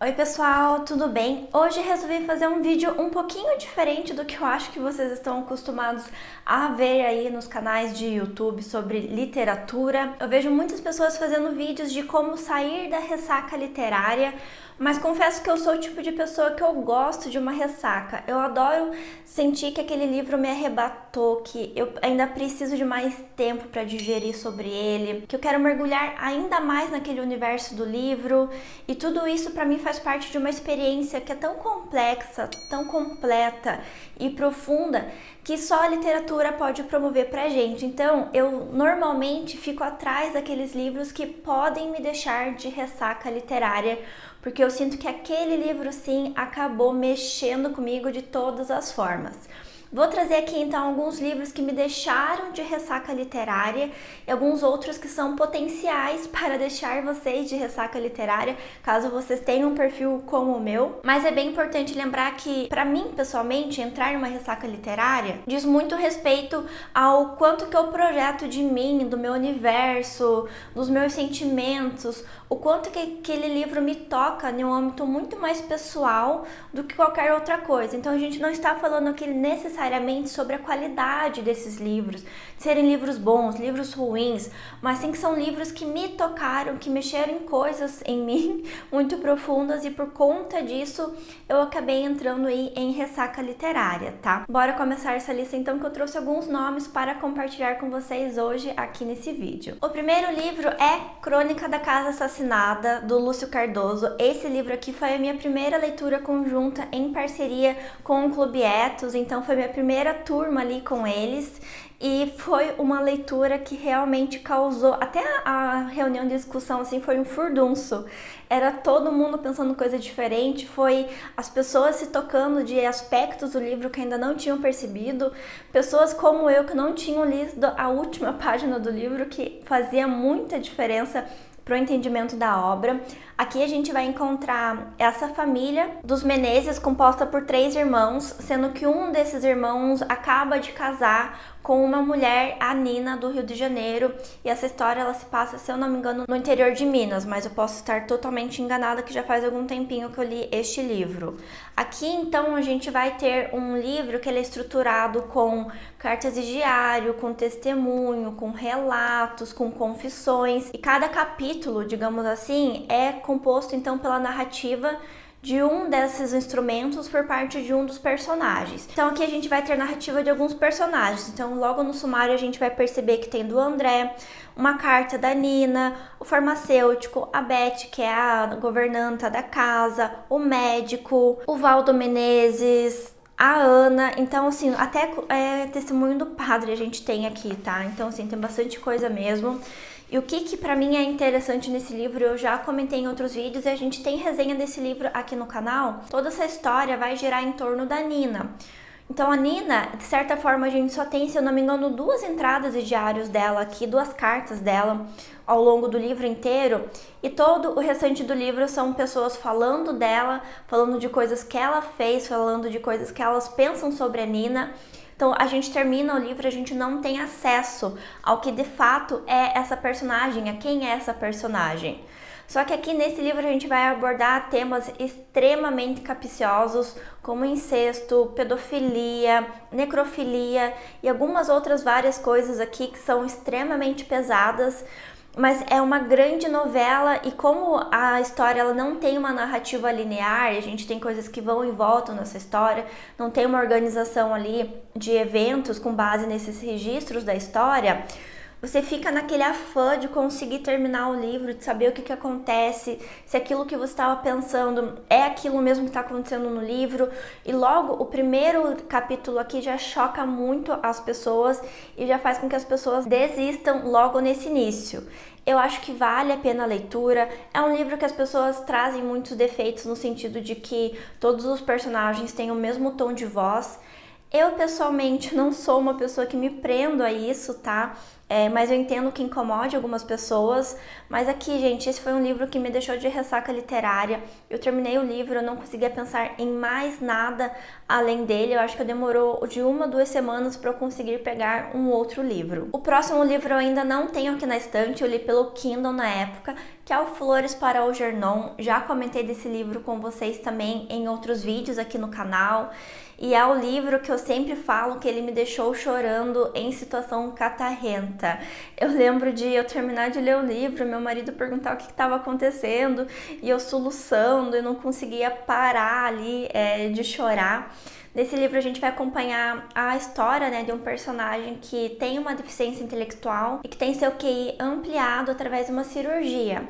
Oi pessoal, tudo bem? Hoje resolvi fazer um vídeo um pouquinho diferente do que eu acho que vocês estão acostumados a ver aí nos canais de YouTube sobre literatura. Eu vejo muitas pessoas fazendo vídeos de como sair da ressaca literária, mas confesso que eu sou o tipo de pessoa que eu gosto de uma ressaca. Eu adoro sentir que aquele livro me arrebatou, que eu ainda preciso de mais tempo para digerir sobre ele, que eu quero mergulhar ainda mais naquele universo do livro, e tudo isso para mim faz parte de uma experiência que é tão complexa, tão completa e profunda que só a literatura pode promover pra gente. Então, eu normalmente fico atrás daqueles livros que podem me deixar de ressaca literária, porque eu sinto que aquele livro sim acabou mexendo comigo de todas as formas. Vou trazer aqui então alguns livros que me deixaram de ressaca literária e alguns outros que são potenciais para deixar vocês de ressaca literária, caso vocês tenham um perfil como o meu. Mas é bem importante lembrar que, para mim pessoalmente, entrar numa ressaca literária diz muito respeito ao quanto que eu projeto de mim, do meu universo, dos meus sentimentos, o quanto que aquele livro me toca em um âmbito muito mais pessoal do que qualquer outra coisa. Então a gente não está falando aqui necessariamente sobre a qualidade desses livros, serem livros bons, livros ruins, mas sim que são livros que me tocaram, que mexeram em coisas em mim muito profundas, e por conta disso eu acabei entrando aí em ressaca literária, tá? Bora começar essa lista então, que eu trouxe alguns nomes para compartilhar com vocês hoje aqui nesse vídeo. O primeiro livro é Crônica da Casa Assassinada, do Lúcio Cardoso. Esse livro aqui foi a minha primeira leitura conjunta em parceria com o Clube Etos, então foi minha primeira turma ali com eles. E foi uma leitura que realmente causou, até a reunião de discussão assim foi um furdunço. Era todo mundo pensando coisa diferente, foi as pessoas se tocando de aspectos do livro que ainda não tinham percebido, pessoas como eu que não tinham lido a última página do livro, que fazia muita diferença para o entendimento da obra. Aqui a gente vai encontrar essa família dos Menezes, composta por 3 irmãos, sendo que um desses irmãos acaba de casar com uma mulher, a Nina, do Rio de Janeiro, e essa história ela se passa, se eu não me engano, no interior de Minas, mas eu posso estar totalmente enganada, que já faz algum tempinho que eu li este livro. Aqui então a gente vai ter um livro que ele é estruturado com cartas de diário, com testemunho, com relatos, com confissões, e cada capítulo, digamos assim, é composto então pela narrativa de um desses instrumentos por parte de um dos personagens. Então aqui a gente vai ter narrativa de alguns personagens. Então logo no sumário a gente vai perceber que tem do André, uma carta da Nina, o farmacêutico, a Beth, que é a governanta da casa, o médico, o Valdo Menezes, a Ana. Então assim, até testemunho do padre a gente tem aqui, tá? Então assim, tem bastante coisa mesmo. E o que pra mim é interessante nesse livro, eu já comentei em outros vídeos, e a gente tem resenha desse livro aqui no canal. Toda essa história vai girar em torno da Nina. Então a Nina, de certa forma, a gente só tem, se eu não me engano, 2 entradas de diários dela aqui, 2 cartas dela ao longo do livro inteiro, e todo o restante do livro são pessoas falando dela, falando de coisas que ela fez, falando de coisas que elas pensam sobre a Nina. Então a gente termina o livro, a gente não tem acesso ao que de fato é essa personagem, a quem é essa personagem. Só que aqui nesse livro a gente vai abordar temas extremamente capciosos, como incesto, pedofilia, necrofilia e algumas outras várias coisas aqui que são extremamente pesadas. Mas é uma grande novela, e como a história ela não tem uma narrativa linear, a gente tem coisas que vão e voltam nessa história, não tem uma organização ali de eventos com base nesses registros da história, você fica naquele afã de conseguir terminar o livro, de saber o que acontece, se aquilo que você estava pensando é aquilo mesmo que está acontecendo no livro. E logo o primeiro capítulo aqui já choca muito as pessoas e já faz com que as pessoas desistam logo nesse início. Eu acho que vale a pena a leitura. É um livro que as pessoas trazem muitos defeitos, no sentido de que todos os personagens têm o mesmo tom de voz. Eu pessoalmente não sou uma pessoa que me prendo a isso, tá? mas eu entendo que incomode algumas pessoas. Mas aqui, gente, esse foi um livro que me deixou de ressaca literária. Eu terminei o livro, eu não conseguia pensar em mais nada além dele. Eu acho que demorou de 1 a 2 semanas para eu conseguir pegar um outro livro. O próximo livro eu ainda não tenho aqui na estante, eu li pelo Kindle na época, que é o Flores para Algernon. Já comentei desse livro com vocês também em outros vídeos aqui no canal. E é o livro que eu sempre falo que ele me deixou chorando em situação catarrenta. Eu lembro de eu terminar de ler o livro, meu marido perguntar o que estava acontecendo, e eu soluçando, e não conseguia parar ali de chorar. Nesse livro a gente vai acompanhar a história, né, de um personagem que tem uma deficiência intelectual e que tem seu QI ampliado através de uma cirurgia.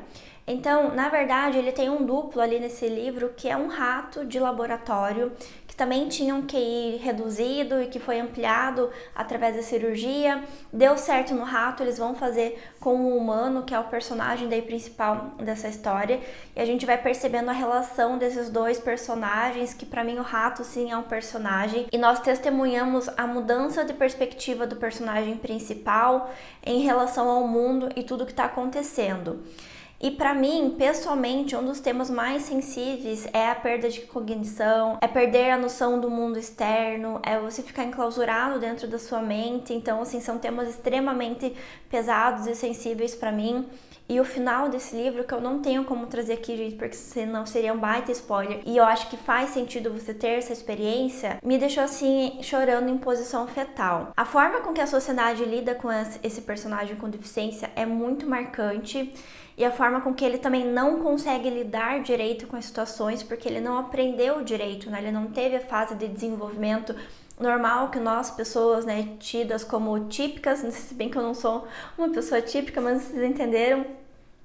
Então, na verdade, ele tem um duplo ali nesse livro, que é um rato de laboratório, que também tinha um QI reduzido e que foi ampliado através da cirurgia. Deu certo no rato, eles vão fazer com o humano, que é o personagem daí principal dessa história. E a gente vai percebendo a relação desses dois personagens, que pra mim o rato sim é um personagem. E nós testemunhamos a mudança de perspectiva do personagem principal em relação ao mundo e tudo que tá acontecendo. E para mim, pessoalmente, um dos temas mais sensíveis é a perda de cognição, é perder a noção do mundo externo, é você ficar enclausurado dentro da sua mente. Então, assim, são temas extremamente pesados e sensíveis para mim. E o final desse livro, que eu não tenho como trazer aqui, gente, porque senão seria um baita spoiler, e eu acho que faz sentido você ter essa experiência, me deixou assim, chorando em posição fetal. A forma com que a sociedade lida com esse personagem com deficiência é muito marcante, e a forma com que ele também não consegue lidar direito com as situações, porque ele não aprendeu direito, né? Ele não teve a fase de desenvolvimento normal que nós, pessoas, né, tidas como típicas, se bem que eu não sou uma pessoa típica, mas vocês entenderam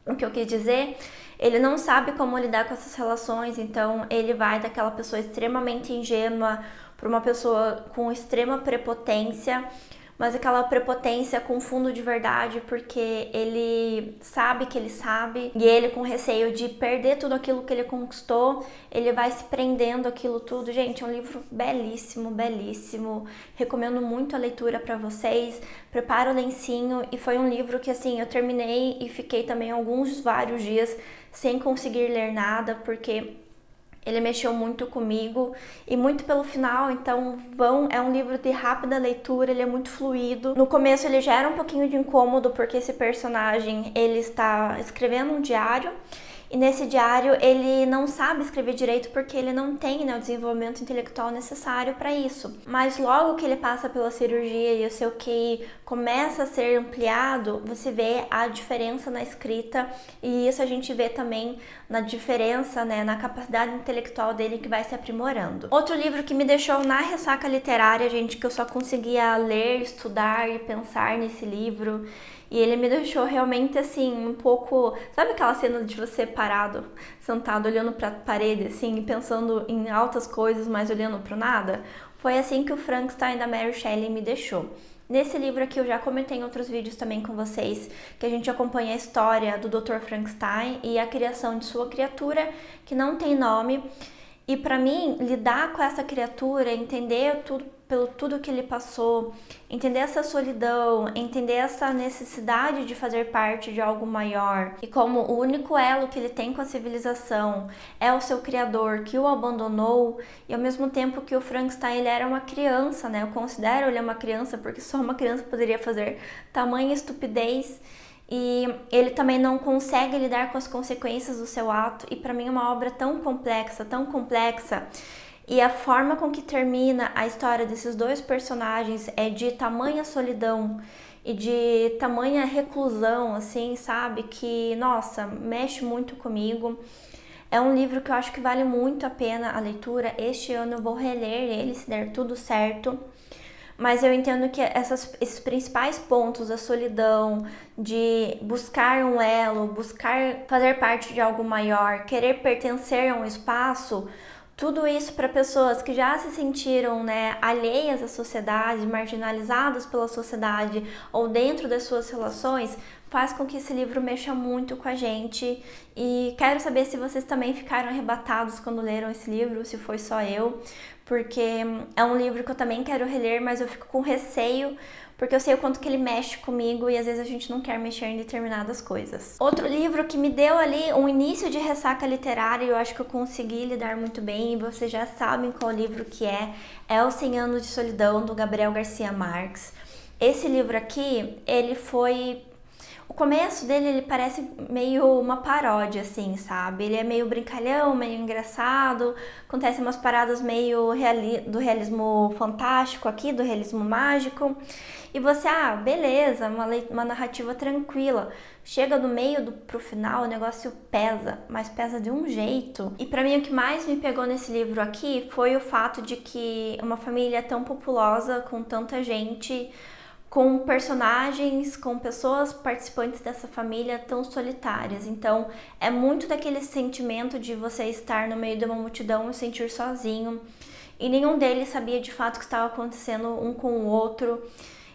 o que eu quis dizer. Ele não sabe como lidar com essas relações, então ele vai daquela pessoa extremamente ingênua para uma pessoa com extrema prepotência, mas aquela prepotência com fundo de verdade, porque ele sabe que ele sabe, e ele com receio de perder tudo aquilo que ele conquistou, ele vai se prendendo aquilo tudo. Gente, é um livro belíssimo, belíssimo, recomendo muito a leitura para vocês. Prepara o lencinho, e foi um livro que assim, eu terminei e fiquei também vários dias sem conseguir ler nada, porque ele mexeu muito comigo e muito pelo final. Então é um livro de rápida leitura, ele é muito fluido. No começo ele gera um pouquinho de incômodo, porque esse personagem, ele está escrevendo um diário, e nesse diário ele não sabe escrever direito porque ele não tem, né, o desenvolvimento intelectual necessário para isso. Mas logo que ele passa pela cirurgia e o seu QI começa a ser ampliado, você vê a diferença na escrita, e isso a gente vê também na diferença, né, na capacidade intelectual dele, que vai se aprimorando. Outro livro que me deixou na ressaca literária, gente, que eu só conseguia ler, estudar e pensar nesse livro, e ele me deixou realmente assim, um pouco... Sabe aquela cena de você parado, sentado, olhando pra parede, assim, pensando em altas coisas, mas olhando pro nada? Foi assim que o Frankenstein da Mary Shelley me deixou. Nesse livro aqui, eu já comentei em outros vídeos também com vocês, que a gente acompanha a história do Dr. Frankenstein e a criação de sua criatura, que não tem nome. E para mim, lidar com essa criatura, entender tudo que ele passou, entender essa solidão, entender essa necessidade de fazer parte de algo maior, e como o único elo que ele tem com a civilização é o seu criador, que o abandonou, e ao mesmo tempo que o Frankenstein, ele era uma criança, né? Eu considero ele uma criança porque só uma criança poderia fazer tamanha estupidez. E ele também não consegue lidar com as consequências do seu ato, e para mim é uma obra tão complexa, e a forma com que termina a história desses dois personagens é de tamanha solidão e de tamanha reclusão, assim, sabe, que, nossa, mexe muito comigo. É um livro que eu acho que vale muito a pena a leitura. Este ano eu vou reler ele, se der tudo certo. Mas eu entendo que esses principais pontos, a solidão, de buscar um elo, buscar fazer parte de algo maior, querer pertencer a um espaço, tudo isso para pessoas que já se sentiram, né, alheias à sociedade, marginalizadas pela sociedade ou dentro das suas relações, faz com que esse livro mexa muito com a gente. E quero saber se vocês também ficaram arrebatados quando leram esse livro, se foi só eu, porque é um livro que eu também quero reler, mas eu fico com receio, porque eu sei o quanto que ele mexe comigo e às vezes a gente não quer mexer em determinadas coisas. Outro livro que me deu ali um início de ressaca literária, e eu acho que eu consegui lidar muito bem, e vocês já sabem qual livro que é Os 100 Anos de Solidão, do Gabriel Garcia Marques. Esse livro aqui, ele foi... O começo dele, ele parece meio uma paródia, assim, sabe? Ele é meio brincalhão, meio engraçado, acontecem umas paradas meio do realismo fantástico aqui, do realismo mágico. E você, beleza, uma narrativa tranquila. Chega do meio pro final, o negócio pesa, mas pesa de um jeito. E pra mim, o que mais me pegou nesse livro aqui foi o fato de que uma família tão populosa, com tanta gente, com personagens, com pessoas participantes dessa família tão solitárias. Então, é muito daquele sentimento de você estar no meio de uma multidão e sentir sozinho. E nenhum deles sabia de fato o que estava acontecendo um com o outro.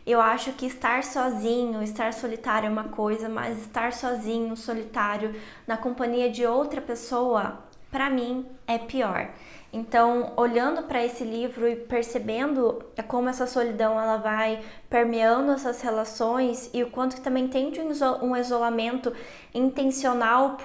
Eu acho que estar sozinho, estar solitário é uma coisa, mas estar sozinho, solitário, na companhia de outra pessoa, pra mim, é pior. Então, olhando para esse livro e percebendo como essa solidão ela vai permeando essas relações e o quanto que também tem de um isolamento intencional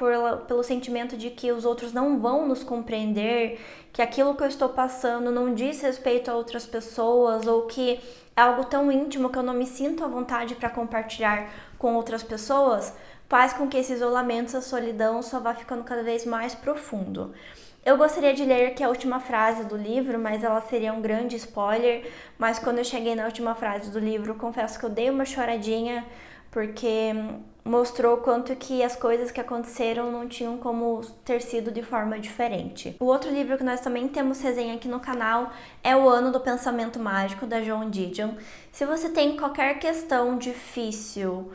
pelo sentimento de que os outros não vão nos compreender, que aquilo que eu estou passando não diz respeito a outras pessoas ou que é algo tão íntimo que eu não me sinto à vontade para compartilhar com outras pessoas, faz com que esse isolamento, essa solidão só vá ficando cada vez mais profundo. Eu gostaria de ler aqui a última frase do livro, mas ela seria um grande spoiler. Mas quando eu cheguei na última frase do livro, confesso que eu dei uma choradinha, porque mostrou quanto que as coisas que aconteceram não tinham como ter sido de forma diferente. O outro livro que nós também temos resenha aqui no canal é O Ano do Pensamento Mágico, da Joan Didion. Se você tem qualquer questão difícil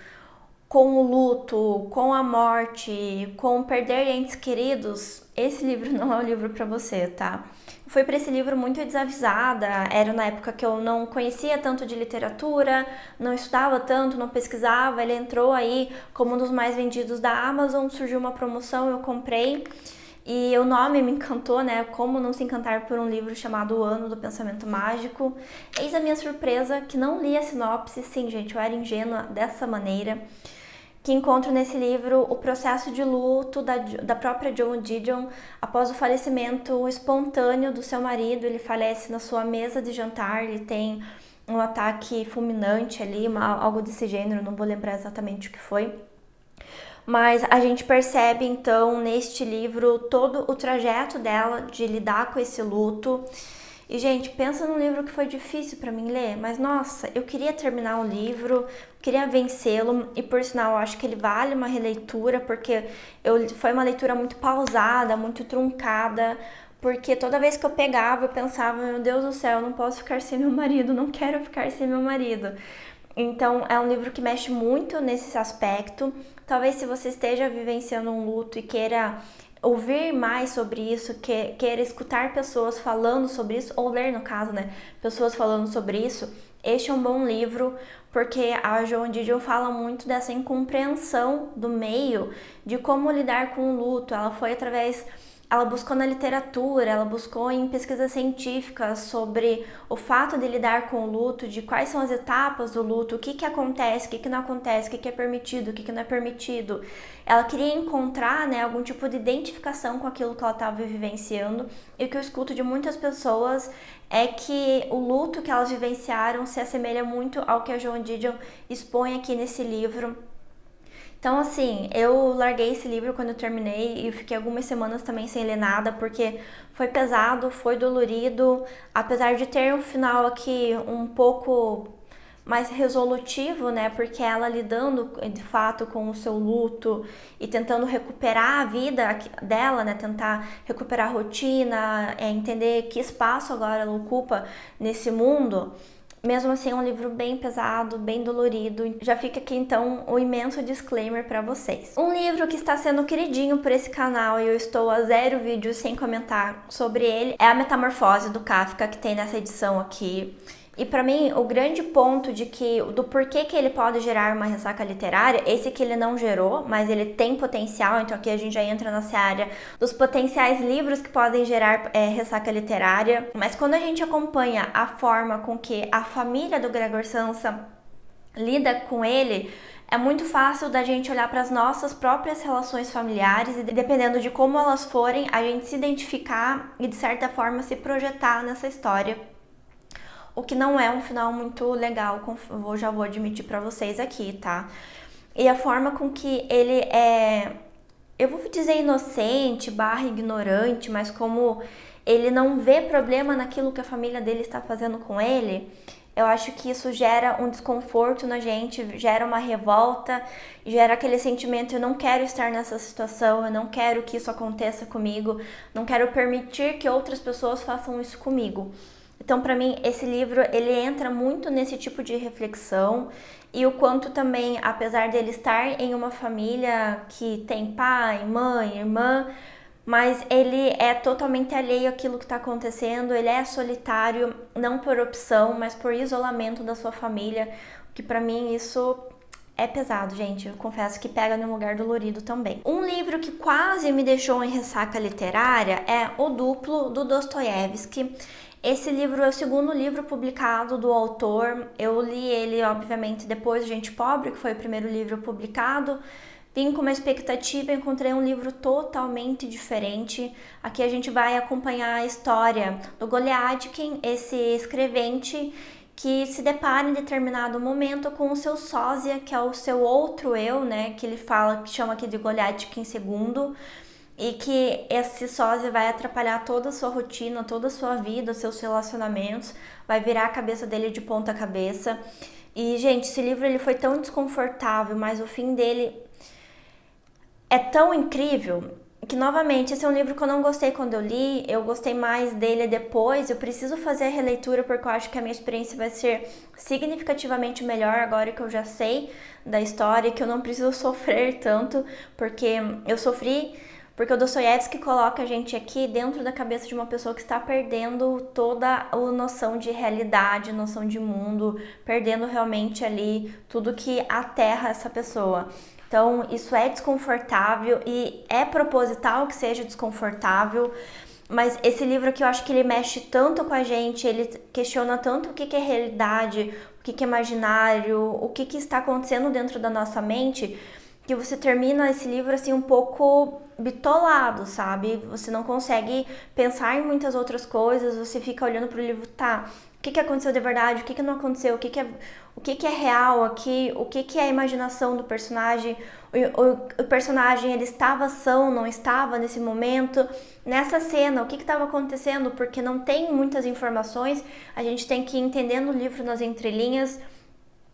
com o luto, com a morte, com perder entes queridos, esse livro não é um livro para você, tá? Eu fui para esse livro muito desavisada, era na época que eu não conhecia tanto de literatura, não estudava tanto, não pesquisava, ele entrou aí como um dos mais vendidos da Amazon, surgiu uma promoção, eu comprei. E o nome me encantou, né? Como não se encantar por um livro chamado O Ano do Pensamento Mágico. Eis a minha surpresa que não li a sinopse. Sim, gente, eu era ingênua dessa maneira. Que encontro nesse livro o processo de luto da própria Joan Didion após o falecimento espontâneo do seu marido. Ele falece na sua mesa de jantar, ele tem um ataque fulminante ali, algo desse gênero, não vou lembrar exatamente o que foi. Mas a gente percebe então neste livro todo o trajeto dela de lidar com esse luto. E, gente, pensa num livro que foi difícil para mim ler, mas nossa, eu queria terminar o livro, queria vencê-lo e, por sinal, eu acho que ele vale uma releitura, porque foi uma leitura muito pausada, muito truncada, porque toda vez que eu pegava, eu pensava, meu Deus do céu, eu não posso ficar sem meu marido, não quero ficar sem meu marido. Então, é um livro que mexe muito nesse aspecto. Talvez se você esteja vivenciando um luto e queira ouvir mais sobre isso, queira escutar pessoas falando sobre isso, ou ler no caso, né, pessoas falando sobre isso, este é um bom livro, porque a Joan Didion fala muito dessa incompreensão do meio, de como lidar com o luto. Ela buscou na literatura, ela buscou em pesquisas científicas sobre o fato de lidar com o luto, de quais são as etapas do luto, o que acontece, o que não acontece, o que é permitido, o que não é permitido. Ela queria encontrar, né, algum tipo de identificação com aquilo que ela estava vivenciando, e o que eu escuto de muitas pessoas é que o luto que elas vivenciaram se assemelha muito ao que a Joan Didion expõe aqui nesse livro. Então, assim, eu larguei esse livro quando eu terminei e fiquei algumas semanas também sem ler nada, porque foi pesado, foi dolorido, apesar de ter um final aqui um pouco mais resolutivo, né, porque ela lidando de fato com o seu luto e tentando recuperar a vida dela, né, tentar recuperar a rotina, entender que espaço agora ela ocupa nesse mundo. Mesmo assim, é um livro bem pesado, bem dolorido. Já fica aqui, então, um imenso disclaimer para vocês. Um livro que está sendo queridinho por esse canal e eu estou a 0 vídeos sem comentar sobre ele é A Metamorfose, do Kafka, que tem nessa edição aqui. E para mim, o grande ponto do porquê que ele pode gerar uma ressaca literária, esse que ele não gerou, mas ele tem potencial, então aqui a gente já entra nessa área dos potenciais livros que podem gerar ressaca literária. Mas quando a gente acompanha a forma com que a família do Gregor Samsa lida com ele, é muito fácil da gente olhar para as nossas próprias relações familiares e, dependendo de como elas forem, a gente se identificar e, de certa forma, se projetar nessa história. O que não é um final muito legal, eu já vou admitir para vocês aqui, tá? E a forma com que ele é, eu vou dizer inocente, ignorante, mas como ele não vê problema naquilo que a família dele está fazendo com ele, eu acho que isso gera um desconforto na gente, gera uma revolta, gera aquele sentimento, eu não quero estar nessa situação, eu não quero que isso aconteça comigo, não quero permitir que outras pessoas façam isso comigo. Então, para mim, esse livro, ele entra muito nesse tipo de reflexão e o quanto também, apesar dele estar em uma família que tem pai, mãe, irmã, mas ele é totalmente alheio àquilo que está acontecendo, ele é solitário, não por opção, mas por isolamento da sua família, que para mim isso é pesado, gente. Eu confesso que pega no lugar dolorido também. Um livro que quase me deixou em ressaca literária é O Duplo, do Dostoiévski. Esse livro é o segundo livro publicado do autor. Eu li ele, obviamente, depois de Gente Pobre, que foi o primeiro livro publicado. Vim com uma expectativa e encontrei um livro totalmente diferente. Aqui a gente vai acompanhar a história do Goliadkin, esse escrevente que se depara em determinado momento com o seu sósia, que é o seu outro eu, né? Que ele fala, que chama aqui de Goliadkin II. E que esse sósia vai atrapalhar toda a sua rotina, toda a sua vida, seus relacionamentos, vai virar a cabeça dele de ponta cabeça. E, gente, esse livro ele foi tão desconfortável, mas o fim dele é tão incrível que, novamente, esse é um livro que eu não gostei quando eu li, eu gostei mais dele depois, eu preciso fazer a releitura porque eu acho que a minha experiência vai ser significativamente melhor agora que eu já sei da história e que eu não preciso sofrer tanto, porque eu sofri. Porque o Dostoiévski coloca a gente aqui dentro da cabeça de uma pessoa que está perdendo toda a noção de realidade, noção de mundo, perdendo realmente ali tudo que aterra essa pessoa. Então, isso é desconfortável e é proposital que seja desconfortável, mas esse livro aqui eu acho que ele mexe tanto com a gente, ele questiona tanto o que é realidade, o que é imaginário, o que está acontecendo dentro da nossa mente, que você termina esse livro assim um pouco bitolado, sabe? Você não consegue pensar em muitas outras coisas, você fica olhando pro livro, tá, o que aconteceu de verdade, o que não aconteceu, o que é real aqui, o que é a imaginação do personagem, o personagem ele estava são, não estava nesse momento, nessa cena, o que estava acontecendo, porque não tem muitas informações, a gente tem que ir entendendo o livro nas entrelinhas.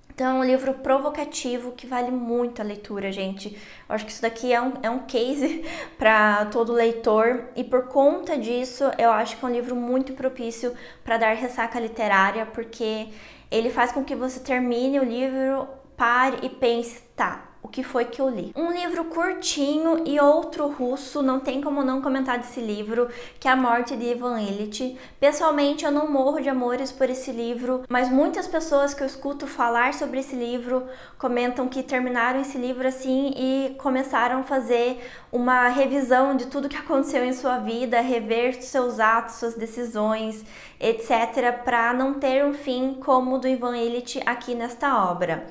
Então é um livro provocativo que vale muito a leitura, gente. Eu acho que isso daqui é um case para todo leitor e por conta disso eu acho que é um livro muito propício para dar ressaca literária, porque ele faz com que você termine o livro, pare e pense, tá, o que foi que eu li? Um livro curtinho e outro russo, não tem como não comentar desse livro, que é A Morte de Ivan Ilitch. Pessoalmente, eu não morro de amores por esse livro, mas muitas pessoas que eu escuto falar sobre esse livro comentam que terminaram esse livro assim e começaram a fazer uma revisão de tudo que aconteceu em sua vida, rever seus atos, suas decisões, etc., para não ter um fim como o do Ivan Ilitch aqui nesta obra.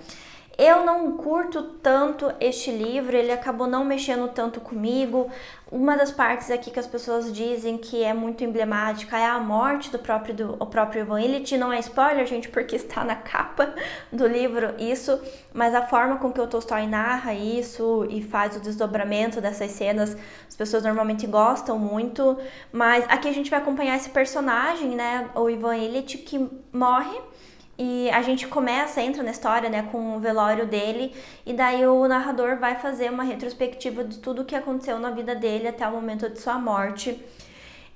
Eu não curto tanto este livro, ele acabou não mexendo tanto comigo. Uma das partes aqui que as pessoas dizem que é muito emblemática é a morte do próprio Ivan Ilitch. Não é spoiler, gente, porque está na capa do livro isso, mas a forma com que o Tolstói narra isso e faz o desdobramento dessas cenas, as pessoas normalmente gostam muito. Mas aqui a gente vai acompanhar esse personagem, né, o Ivan Ilitch, que morre. E a gente entra na história, né, com o velório dele, e daí o narrador vai fazer uma retrospectiva de tudo o que aconteceu na vida dele até o momento de sua morte.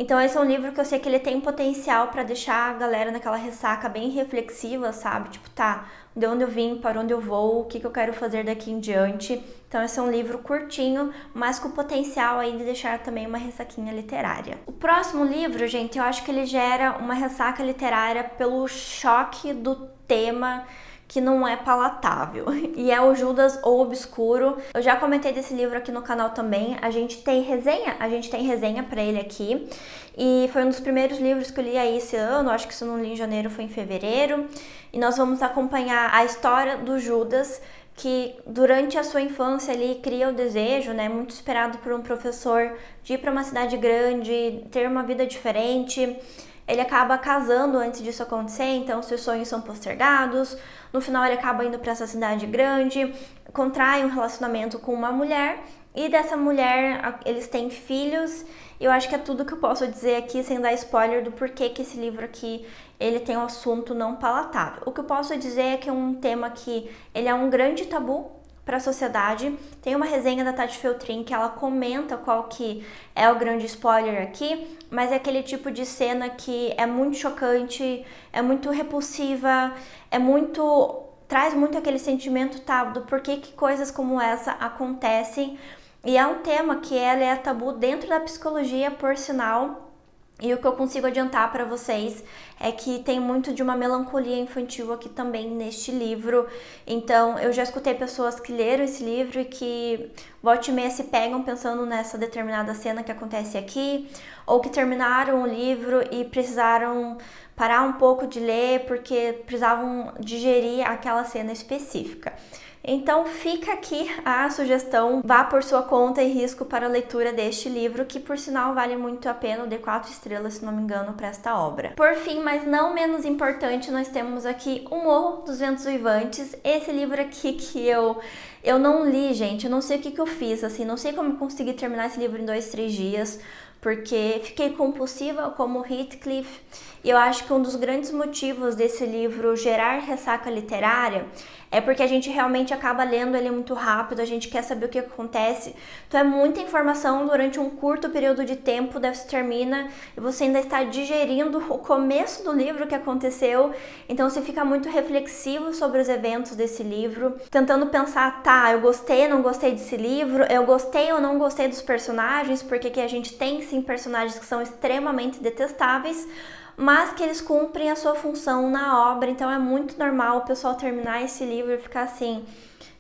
Então esse é um livro que eu sei que ele tem potencial para deixar a galera naquela ressaca bem reflexiva, sabe? Tipo, tá, de onde eu vim, para onde eu vou, o que eu quero fazer daqui em diante. Então esse é um livro curtinho, mas com potencial aí de deixar também uma ressaquinha literária. O próximo livro, gente, eu acho que ele gera uma ressaca literária pelo choque do tema que não é palatável, e é o Judas o Obscuro. Eu já comentei desse livro aqui no canal também, a gente tem resenha para ele aqui, e foi um dos primeiros livros que eu li aí esse ano, acho que se eu não li em janeiro foi em fevereiro, e nós vamos acompanhar a história do Judas, que durante a sua infância ele cria o desejo, né, muito esperado por um professor, de ir para uma cidade grande, ter uma vida diferente. Ele acaba casando antes disso acontecer, então seus sonhos são postergados. No final ele acaba indo para essa cidade grande, contrai um relacionamento com uma mulher, e dessa mulher eles têm filhos. Eu acho que é tudo que eu posso dizer aqui sem dar spoiler do porquê que esse livro aqui ele tem um assunto não palatável. O que eu posso dizer é que é um tema que ele é um grande tabu para a sociedade. Tem uma resenha da Tati Feltrin que ela comenta qual que é o grande spoiler aqui, mas é aquele tipo de cena que é muito chocante, é muito repulsiva, traz muito aquele sentimento, tá, do porquê que coisas como essa acontecem. E é um tema que ela é tabu dentro da psicologia, por sinal. E o que eu consigo adiantar para vocês é que tem muito de uma melancolia infantil aqui também neste livro. Então, eu já escutei pessoas que leram esse livro e que volta e meia se pegam pensando nessa determinada cena que acontece aqui, ou que terminaram o livro e precisaram parar um pouco de ler porque precisavam digerir aquela cena específica. Então fica aqui a sugestão, vá por sua conta e risco para a leitura deste livro, que por sinal vale muito a pena, eu dei 4 estrelas, se não me engano, para esta obra. Por fim, mas não menos importante, nós temos aqui O Morro dos Ventos Uivantes, esse livro aqui que eu não li, gente, eu não sei o que eu fiz, assim, não sei como eu consegui terminar esse livro em 2, 3 dias, porque fiquei compulsiva como Heathcliff, e eu acho que um dos grandes motivos desse livro gerar ressaca literária é porque a gente realmente acaba lendo ele muito rápido, a gente quer saber o que acontece, então é muita informação durante um curto período de tempo, daí você termina e você ainda está digerindo o começo do livro que aconteceu, então você fica muito reflexivo sobre os eventos desse livro, tentando pensar, tá, eu gostei, não gostei desse livro, eu gostei ou não gostei dos personagens, porque que a gente tem sim personagens que são extremamente detestáveis, mas que eles cumprem a sua função na obra, então é muito normal o pessoal terminar esse livro e ficar assim,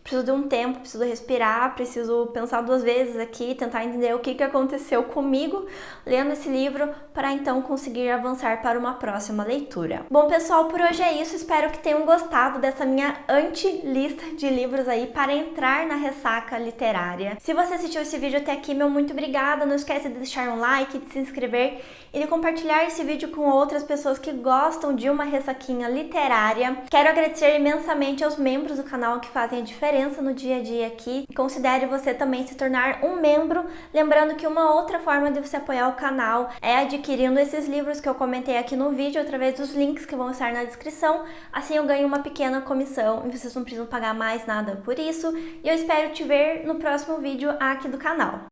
preciso de um tempo, preciso respirar, preciso pensar 2 vezes aqui, tentar entender o que aconteceu comigo lendo esse livro para então conseguir avançar para uma próxima leitura. Bom, pessoal, por hoje é isso, espero que tenham gostado dessa minha anti-lista de livros aí para entrar na ressaca literária. Se você assistiu esse vídeo até aqui, meu muito obrigada, não esquece de deixar um like, de se inscrever e de compartilhar esse vídeo com outras pessoas que gostam de uma ressaquinha literária. Quero agradecer imensamente aos membros do canal que fazem a diferença no dia a dia aqui. Considere você também se tornar um membro, lembrando que uma outra forma de você apoiar o canal é adquirindo esses livros que eu comentei aqui no vídeo através dos links que vão estar na descrição, assim eu ganho uma pequena comissão e vocês não precisam pagar mais nada por isso, e eu espero te ver no próximo vídeo aqui do canal.